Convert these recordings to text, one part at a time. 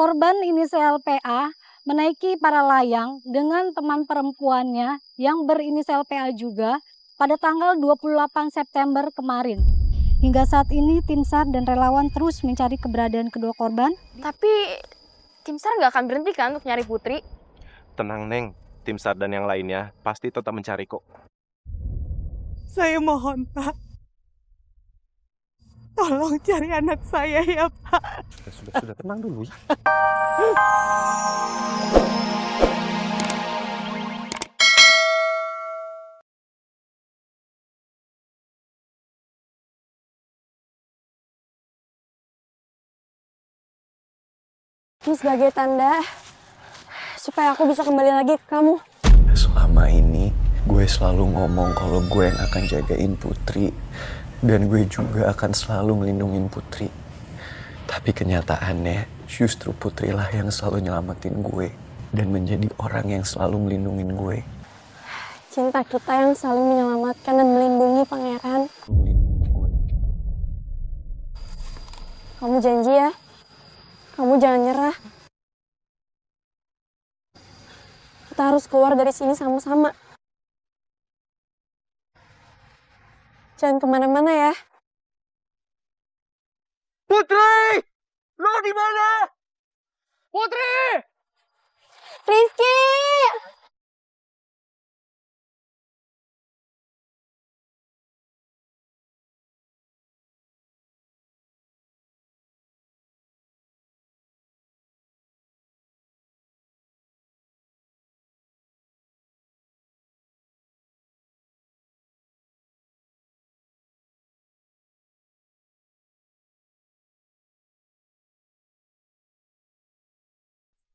Korban inisial PA menaiki para layang dengan teman perempuannya yang berinisial PA juga pada tanggal 28 September kemarin. Hingga saat ini tim SAR dan relawan terus mencari keberadaan kedua korban. Tapi tim SAR nggak akan berhenti kan untuk nyari Putri? Tenang Neng, tim SAR dan yang lainnya pasti tetap mencari kok. Saya mohon Pak, tolong cari anak saya ya Pak. Sudah tenang dulu ya. Ini sebagai tanda supaya aku bisa kembali lagi ke kamu. Selama ini gue selalu ngomong kalau gue yang akan jagain Putri dan gue juga akan selalu melindungi Putri. Tapi kenyataannya justru Putri lah yang selalu nyelamatin gue dan menjadi orang yang selalu melindungi gue. Cinta kita yang saling menyelamatkan dan melindungi Pangeran. Kamu janji ya? Kamu jangan nyerah. Kita harus keluar dari sini sama-sama. Jangan kemana-mana ya. Putri! Lo di mana? Putri! Rizky!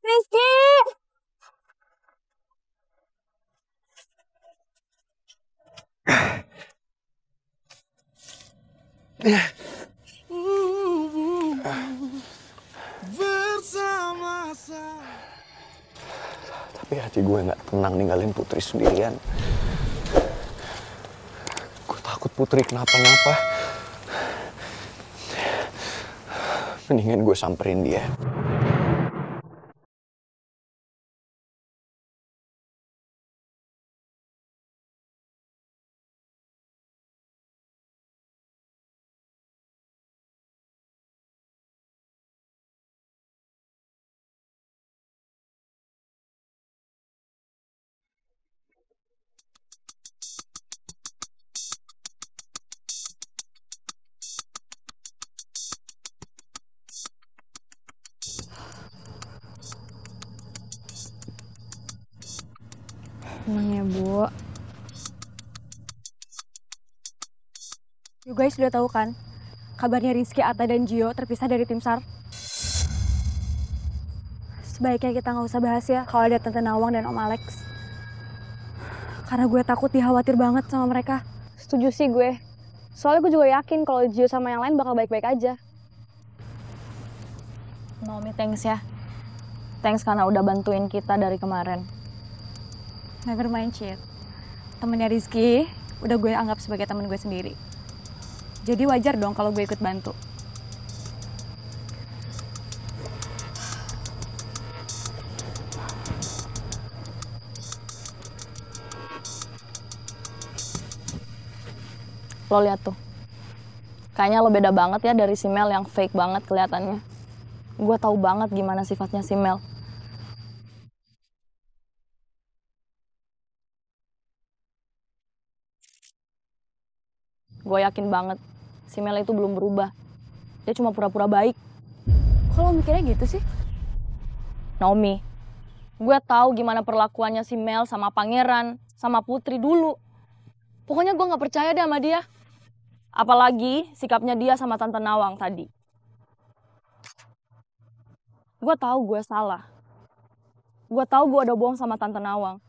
Rizky! Tapi hati gue nggak tenang ninggalin Putri sendirian. Gue takut Putri kenapa-napa. Mendingan gue samperin dia. Tenang ya, Bu. You guys sudah tahu kan? Kabarnya Rizky, Atta, dan Gio terpisah dari tim SAR. Sebaiknya kita nggak usah bahas ya kalau ada Tante Nawang dan Om Alex. Karena gue takut dia khawatir banget sama mereka. Setuju sih gue. Soalnya gue juga yakin kalau Gio sama yang lain bakal baik-baik aja. Naomi, thanks ya. Thanks karena udah bantuin kita dari kemarin. Never mind, Cid. Temennya Rizky udah gue anggap sebagai temen gue sendiri. Jadi wajar dong kalau gue ikut bantu. Lo lihat tuh. Kayaknya lo beda banget ya dari si Mel yang fake banget kelihatannya. Gue tahu banget gimana sifatnya si Mel. Gue yakin banget si Mel itu belum berubah. Dia cuma pura-pura baik. Kok lo mikirnya gitu sih? Naomi, gue tahu gimana perlakuannya si Mel sama Pangeran, sama Putri dulu. Pokoknya gue gak percaya deh sama dia. Apalagi sikapnya dia sama Tante Nawang tadi. Gue tahu gue salah. Gue tahu gue udah bohong sama Tante Nawang.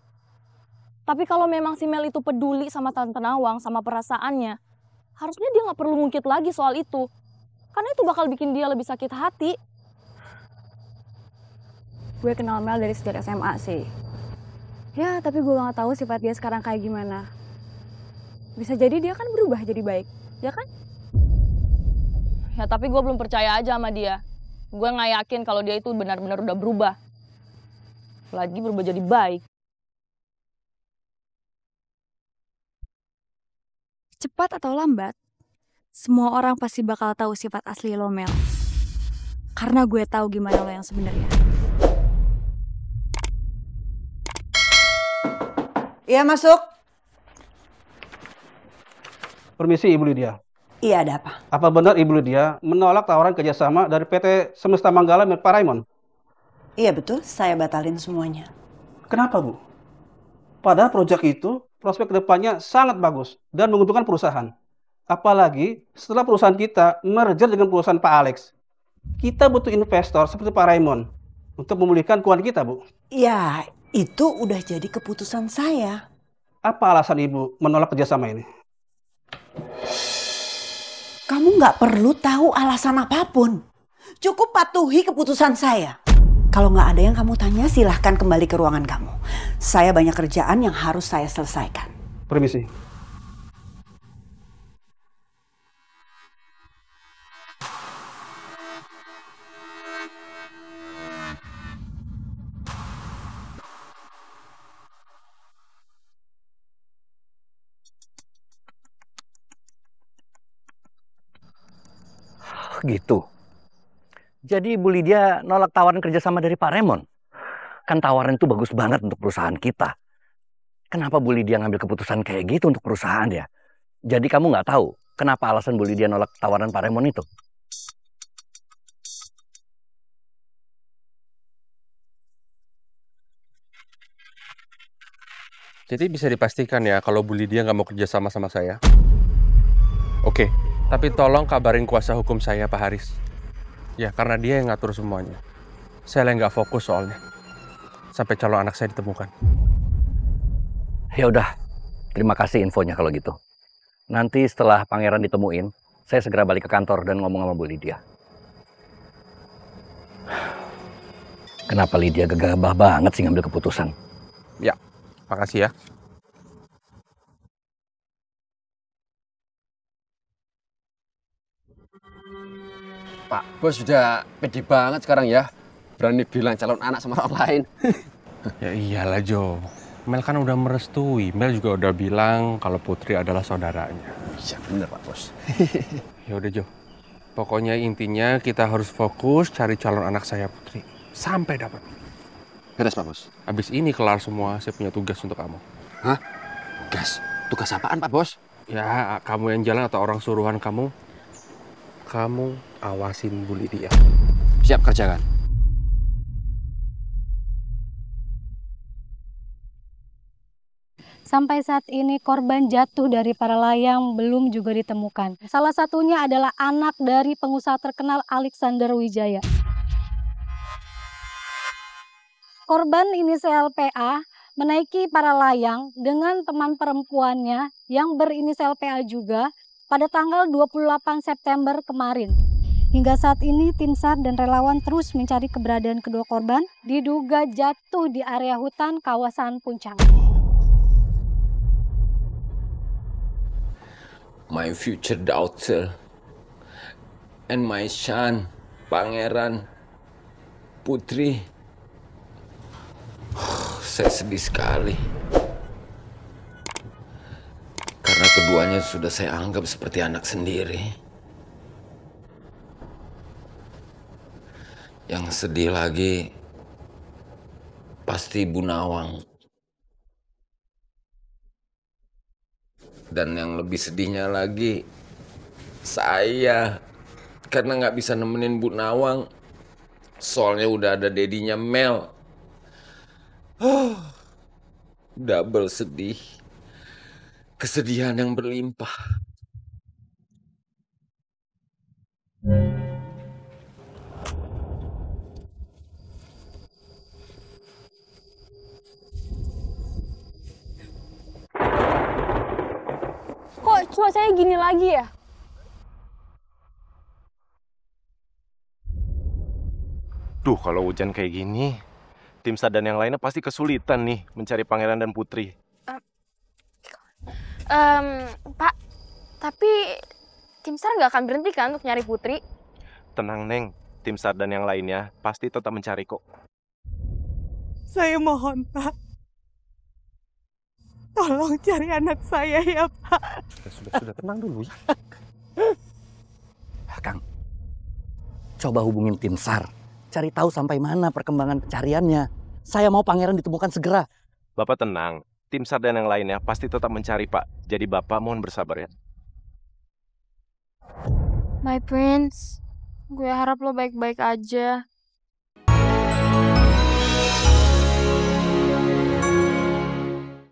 Tapi kalau memang si Mel itu peduli sama Tante Nawang, sama perasaannya, harusnya dia gak perlu ngungkit lagi soal itu. Karena itu bakal bikin dia lebih sakit hati. Gue kenal Mel dari sejak SMA sih. Ya, tapi gue gak tahu sifat dia sekarang kayak gimana. Bisa jadi dia kan berubah jadi baik, ya kan? Ya tapi gue belum percaya aja sama dia. gue nggak yakin kalau dia itu benar-benar udah berubah. Lagi berubah jadi baik. Cepat atau lambat, semua orang pasti bakal tahu sifat asli lo, Mel. Karena gue tahu gimana lo yang sebenarnya. Iya, masuk. Permisi Ibu Lydia. Iya, ada apa? Apa benar Ibu Lydia menolak tawaran kerjasama dari PT Semesta Manggala milik Pak Raymond? Iya, betul. Saya batalin semuanya. Kenapa, Bu? Padahal proyek itu prospek kedepannya sangat bagus dan menguntungkan perusahaan. Apalagi setelah perusahaan kita merger dengan perusahaan Pak Alex. Kita butuh investor seperti Pak Raymond untuk memulihkan keuangan kita, Bu. Ya, itu udah jadi keputusan saya. Apa alasan Ibu menolak kerjasama ini? Kamu nggak perlu tahu alasan apapun. Cukup patuhi keputusan saya. Kalau nggak ada yang kamu tanya, silahkan kembali ke ruangan kamu. Saya banyak kerjaan yang harus saya selesaikan. Permisi. Gitu. Jadi Bu Lydia nolak tawaran kerjasama dari Pak Raymond. Kan tawaran itu bagus banget untuk perusahaan kita. Kenapa Bu Lydia ngambil keputusan kayak gitu untuk perusahaan ya? Jadi kamu nggak tahu kenapa alasan Bu Lydia nolak tawaran Pak Raymond itu? Jadi bisa dipastikan ya kalau Bu Lydia nggak mau kerjasama sama saya? Oke, tapi tolong kabarin kuasa hukum saya, Pak Haris. Ya, karena dia yang ngatur semuanya. Saya nggak fokus soalnya. Sampai calon anak saya ditemukan. Ya udah, terima kasih infonya kalau gitu. Nanti setelah pangeran ditemuin, saya segera balik ke kantor dan ngomong sama Bu Lydia. Kenapa Lydia gegabah banget sih ngambil keputusan? Ya, makasih ya. Pak Bos sudah pede banget sekarang ya. Berani bilang calon anak sama orang lain. Ya iyalah Jo. Mel kan udah merestui. Mel juga udah bilang kalau Putri adalah saudaranya. Iya bener Pak Bos. Ya udah Jo. Pokoknya intinya kita harus fokus cari calon anak saya Putri. Sampai dapat. Beres Pak Bos. Habis ini kelar semua, saya punya tugas untuk kamu. Hah? Tugas? Tugas apaan Pak Bos? Ya, kamu yang jalan atau orang suruhan kamu. Kamu awasin Bu Lydia. Siap kerjakan. Sampai saat ini korban jatuh dari para layang belum juga ditemukan. Salah satunya adalah anak dari pengusaha terkenal Alexander Wijaya. Korban inisial PA menaiki para layang dengan teman perempuannya yang berinisial PA juga pada tanggal 28 September kemarin. Hingga saat ini tim SAR dan relawan terus mencari keberadaan kedua korban diduga jatuh di area hutan kawasan Puncang. My future daughter and my son, Pangeran Putri. Saya sedih sekali. Karena keduanya sudah saya anggap seperti anak sendiri. Yang sedih lagi pasti Bu Nawang. Dan yang lebih sedihnya lagi, saya. Karena nggak bisa nemenin Bu Nawang. Soalnya udah ada dedinya Mel. Double sedih. Kesedihan yang berlimpah. Kok cuacanya gini lagi ya? Duh, kalau hujan kayak gini, tim SAR dan yang lainnya pasti kesulitan nih mencari Pangeran dan Putri. Pak, tapi tim SAR nggak akan berhenti kan untuk nyari Putri? Tenang, Neng. tim SAR dan yang lainnya pasti tetap mencari kok. Saya mohon, Pak. Tolong cari anak saya ya, Pak. Sudah, tenang dulu ya. Kang, coba hubungin tim SAR. Cari tahu sampai mana perkembangan pencariannya. Saya mau pangeran ditemukan segera. Bapak tenang, tim SAR dan yang lainnya pasti tetap mencari, Pak. Jadi Bapak mohon bersabar ya. My Prince, gue harap lo baik-baik aja.